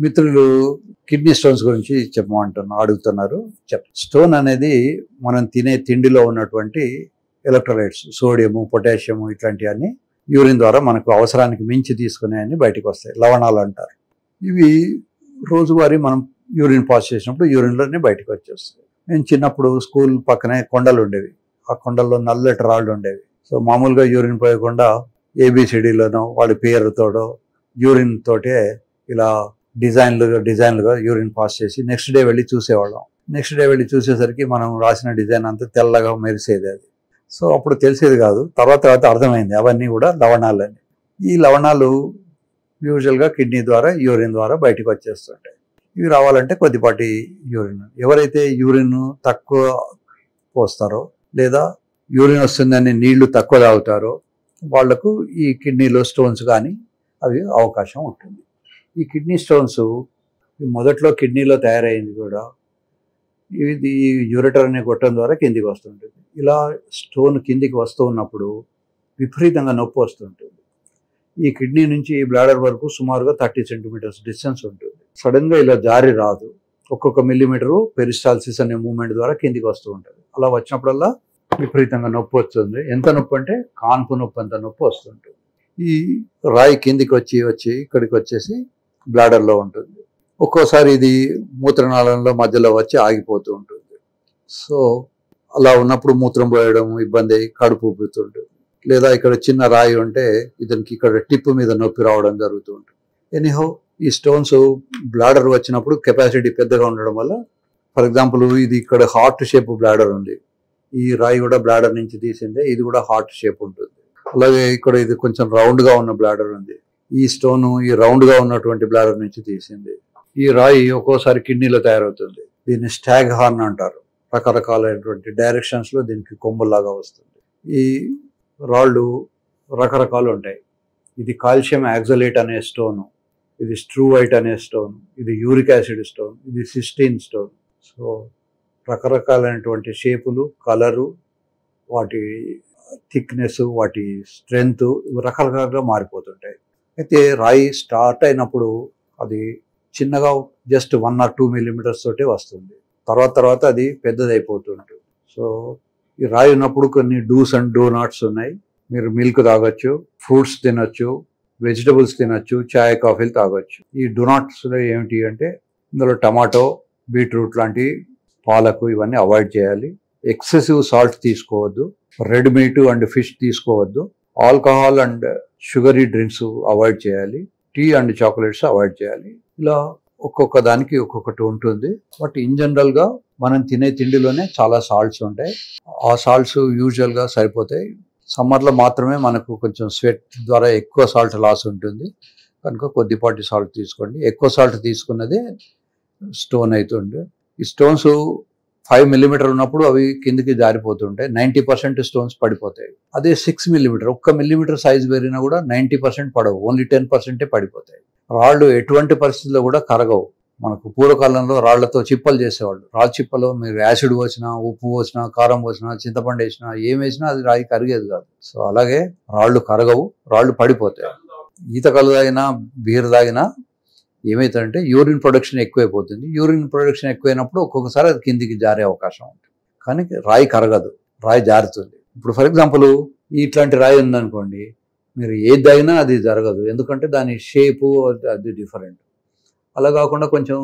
మిత్రులు kidney stones గురించి అడుగుతున్నారు. స్టోన్ అనేది మనం తినే తిండిలో ఉన్నటువంటి ఎలక్ట్రోలైట్స్, సోడియము, పొటాషియము ఇట్లాంటివన్నీ యూరిన్ ద్వారా మనకు అవసరానికి మించి తీసుకునేవన్నీ బయటకు వస్తాయి. లవణాలు అంటారు. ఇవి రోజువారీ మనం యూరిన్ పాస్ చేసినప్పుడు యూరిన్లోనే బయటకు వచ్చేస్తాయి. నేను చిన్నప్పుడు స్కూల్ పక్కనే కొండలు ఉండేవి. ఆ కొండల్లో నల్లటి రాళ్ళు ఉండేవి. సో మామూలుగా యూరిన్ పోయకుండా ఏబిసిడీలోనో వాడి పేరుతోడో యూరిన్ తోటే ఇలా డిజైన్లుగా యూరిన్ పాస్ చేసి నెక్స్ట్ డే వెళ్ళి చూసేవాళ్ళం. నెక్స్ట్ డే వెళ్ళి చూసేసరికి మనం రాసిన డిజైన్ అంతా తెల్లగా మెరిసేది అది. సో అప్పుడు తెలిసేది కాదు. తర్వాత అర్థమైంది అవన్నీ కూడా లవణాలని. ఈ లవణాలు యూజువల్గా కిడ్నీ ద్వారా యూరిన్ ద్వారా బయటకు వచ్చేస్తుంటాయి. ఇవి రావాలంటే కొద్దిపాటి యూరిన్. ఎవరైతే యూరిన్ తక్కువ పోస్తారో లేదా యూరిన్ వస్తుందని నీళ్లు తక్కువ తాగుతారో వాళ్లకు ఈ కిడ్నీలో స్టోన్స్ కానీ అవి అవకాశం ఉంటుంది. ఈ కిడ్నీ స్టోన్స్ మొదట్లో కిడ్నీలో తయారైంది కూడా ఇది యూరెటర్ అనే గొట్టం ద్వారా కిందికి వస్తుంటుంది. ఇలా స్టోన్ కిందికి వస్తూ ఉన్నప్పుడు విపరీతంగా నొప్పి వస్తుంటుంది. ఈ కిడ్నీ నుంచి ఈ బ్లాడర్ వరకు సుమారుగా 30 సెంటీమీటర్స్ డిస్టెన్స్ ఉంటుంది. సడన్గా ఇలా జారి రాదు. ఒక్కొక్క మిల్లీమీటరు పెరిస్టాల్సిస్ అనే మూవ్మెంట్ ద్వారా కిందికి వస్తూ ఉంటుంది. అలా వచ్చినప్పుడల్లా విపరీతంగా నొప్పి వస్తుంది. ఎంత నొప్పి అంటే కాన్పు నొప్పి అంత నొప్పి వస్తుంటుంది. ఈ రాయి కిందికి వచ్చి ఇక్కడికి వచ్చేసి బ్లాడర్లో ఉంటుంది. ఒక్కోసారి ఇది మూత్రనాళంలో మధ్యలో వచ్చి ఆగిపోతూ ఉంటుంది. సో అలా ఉన్నప్పుడు మూత్రం పోయడం ఇబ్బంది అయ్యి కడుపు ఉబ్బుతుంటుంది. లేదా ఇక్కడ చిన్న రాయి ఉంటే ఇతనికి ఇక్కడ టిప్ మీద నొప్పి రావడం జరుగుతూ ఉంటుంది. ఎనీహో ఈ స్టోన్స్ బ్లాడర్ వచ్చినప్పుడు కెపాసిటీ పెద్దగా ఉండడం వల్ల, ఫర్ ఎగ్జాంపుల్ ఇది ఇక్కడ హార్ట్ షేప్ బ్లాడర్ ఉంది. ఈ రాయి కూడా బ్లాడర్ నుంచి తీసిందే. ఇది కూడా హార్ట్ షేప్ ఉంటుంది. అలాగే ఇక్కడ ఇది కొంచెం రౌండ్గా ఉన్న బ్లాడర్ ఉంది. ఈ స్టోన్ ఈ రౌండ్గా ఉన్నటువంటి బ్లాడర్ నుంచి తీసింది. ఈ రాయి ఒక్కోసారి కిడ్నీలో తయారవుతుంది. దీన్ని స్టాగ్ హార్న్ అంటారు. రకరకాలైనటువంటి డైరెక్షన్స్లో దీనికి కొమ్ములాగా వస్తుంది. ఈ రాళ్ళు రకరకాలు ఉంటాయి. ఇది కాల్షియం యాక్సలేట్ అనే స్టోను, ఇది స్ట్రూవైట్ అనే స్టోన్, ఇది యూరిక్ యాసిడ్ స్టోన్, ఇది సిస్టీన్ స్టోన్. సో రకరకాలైనటువంటి షేపులు, కలరు, వాటి థిక్నెస్, వాటి స్ట్రెంగ్త్ రకరకాలుగా మారిపోతుంటాయి. అయితే రాయి స్టార్ట్ అయినప్పుడు అది చిన్నగా జస్ట్ 1 or 2 మిల్లీమీటర్స్ తోటే వస్తుంది. తర్వాత అది పెద్దదైపోతుంటుంది. సో ఈ రాయి ఉన్నప్పుడు కొన్ని డూస్ అండ్ డూ నాట్స్ ఉన్నాయి. మీరు మిల్క్ తాగొచ్చు, ఫ్రూట్స్ తినొచ్చు, వెజిటబుల్స్ తినొచ్చు, చాయ్ కాఫీలు తాగొచ్చు. ఈ డూ నాట్స్లో ఏమిటి అంటే ఇందులో టమాటో, బీట్రూట్ లాంటి, పాలకు ఇవన్నీ అవాయిడ్ చేయాలి. ఎక్సెసివ్ సాల్ట్ తీసుకోవద్దు. రెడ్ మీట్ అండ్ ఫిష్ తీసుకోవద్దు. Alcohol and sugary drinks avoid చేయాలి. టీ అండ్ చాక్లెట్స్ అవాయిడ్ చేయాలి. ఇలా ఒక్కొక్క దానికి ఒక్కొక్కటి ఉంటుంది. బట్ ఇన్ జనరల్గా మనం తినే తిండిలోనే చాలా సాల్ట్స్ ఉంటాయి. ఆ సాల్ట్స్ యూజువల్గా సరిపోతాయి. సమ్మర్లో మాత్రమే మనకు కొంచెం స్వెట్ ద్వారా ఎక్కువ సాల్ట్ లాస్ ఉంటుంది. కనుక కొద్దిపాటి సాల్ట్ తీసుకోండి. ఎక్కువ సాల్ట్ తీసుకున్నదే స్టోన్ అవుతుంది. ఈ స్టోన్స్ 5 మిల్లీమీటర్ ఉన్నప్పుడు అవి కిందికి జారిపోతుంటాయి. 90% స్టోన్స్ పడిపోతాయి. అదే 6 మిల్లీమీటర్, 1 మిల్లీమీటర్ సైజ్ పెరిగినా కూడా 90% పడవు. ఓన్లీ 10% పడిపోతాయి. రాళ్ళు ఎటువంటి పరిస్థితుల్లో కూడా కరగవు. మనకు పూర్వకాలంలో రాళ్లతో చిప్పలు చేసేవాళ్ళు. రాళ్ళ చిప్పలో మీరు యాసిడ్ పోసినా, ఉప్పు పోసినా, కారం పోసినా, చింతపండు వేసినా, ఏం వేసినా అది రాయి కరిగేది కాదు. సో అలాగే రాళ్ళు కరగవు, రాళ్ళు పడిపోతాయి. ఈత కళ్ళు తాగినా, బీర్ తాగినా ఏమవుతుందంటే యూరిన్ ప్రొడక్షన్ ఎక్కువైపోతుంది. యూరిన్ ప్రొడక్షన్ ఎక్కువైనప్పుడు ఒక్కొక్కసారి అది కిందికి జారే అవకాశం ఉంటుంది. కానీ రాయి కరగదు, రాయి జారుతుంది. ఇప్పుడు ఫర్ ఎగ్జాంపుల్ ఇట్లాంటి రాయి ఉందనుకోండి, మీరు ఏది తాగినా అది జరగదు. ఎందుకంటే దాని షేపు అది డిఫరెంట్. అలా కాకుండా కొంచెం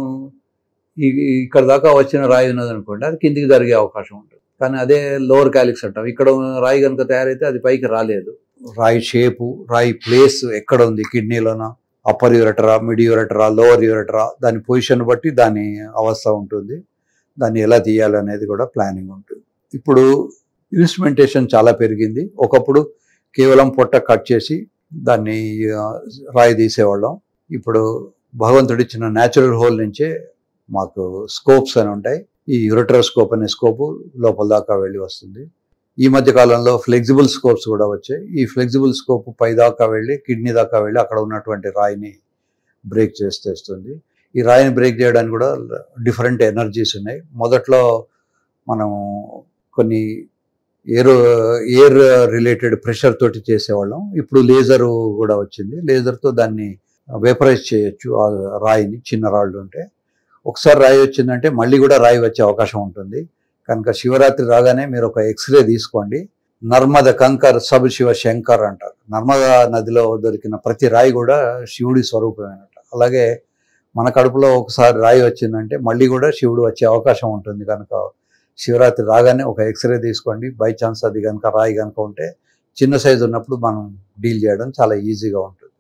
ఇక్కడ దాకా వచ్చిన రాయి ఉన్నదనుకోండి, అది కిందికి జరిగే అవకాశం ఉంటుంది. కానీ అదే లోవర్ క్యాలిక్స్ అంటాం. ఇక్కడ రాయి కనుక తయారైతే అది పైకి రాలేదు. రాయి షేపు, రాయి ప్లేస్ ఎక్కడ ఉంది కిడ్నీలోన, అప్పర్ యూరెటరా, మిడ్ యూరెటరా, లోవర్ యూరెటరా, దాని పొజిషన్ బట్టి దాని అవస్థ ఉంటుంది. దాన్ని ఎలా తీయాలి అనేది కూడా ప్లానింగ్ ఉంటుంది. ఇప్పుడు ఇన్స్ట్రుమెంటేషన్ చాలా పెరిగింది. ఒకప్పుడు కేవలం పొట్ట కట్ చేసి దాన్ని రాయి తీసేవాళ్ళం. ఇప్పుడు భగవంతుడిచ్చిన న్యాచురల్ హోల్ నుంచే మాకు స్కోప్స్ అని ఉంటాయి. ఈ యూరెట్రోస్కోప్ అనే స్కోపు లోపల దాకా వెళ్ళి వస్తుంది. ఈ మధ్య కాలంలో ఫ్లెక్సిబుల్ స్కోప్స్ కూడా వచ్చాయి. ఈ ఫ్లెక్సిబుల్ స్కోప్ పై దాకా వెళ్ళి కిడ్నీ దాకా వెళ్ళి అక్కడ ఉన్నటువంటి రాయిని బ్రేక్ చేస్తేస్తుంది. ఈ రాయిని బ్రేక్ చేయడానికి కూడా డిఫరెంట్ ఎనర్జీస్ ఉన్నాయి. మొదట్లో మనం కొన్ని ఎయిర్ రిలేటెడ్ ప్రెషర్ తోటి చేసేవాళ్ళం. ఇప్పుడు లేజర్ కూడా వచ్చింది. లేజర్తో దాన్ని వేపరైజ్ చేయొచ్చు ఆ రాయిని, చిన్న రాళ్ళు ఉంటే. ఒకసారి రాయి వచ్చిందంటే మళ్ళీ కూడా రాయి వచ్చే అవకాశం ఉంటుంది. కనుక శివరాత్రి రాగానే మీరు ఒక ఎక్స్రే తీసుకోండి. నర్మద కంకర్ సబ్ శివ శంకర్ అంటారు. నర్మదా నదిలో దొరికిన ప్రతి రాయి కూడా శివుడి స్వరూపమేనట. అలాగే మన కడుపులో ఒకసారి రాయి వచ్చిందంటే మళ్ళీ కూడా శివుడు వచ్చే అవకాశం ఉంటుంది. కనుక శివరాత్రి రాగానే ఒక ఎక్స్రే తీసుకోండి. బై ఛాన్స్ అది కనుక రాయి కనుక ఉంటే చిన్న సైజు ఉన్నప్పుడు మనం డీల్ చేయడం చాలా ఈజీగా ఉంటుంది.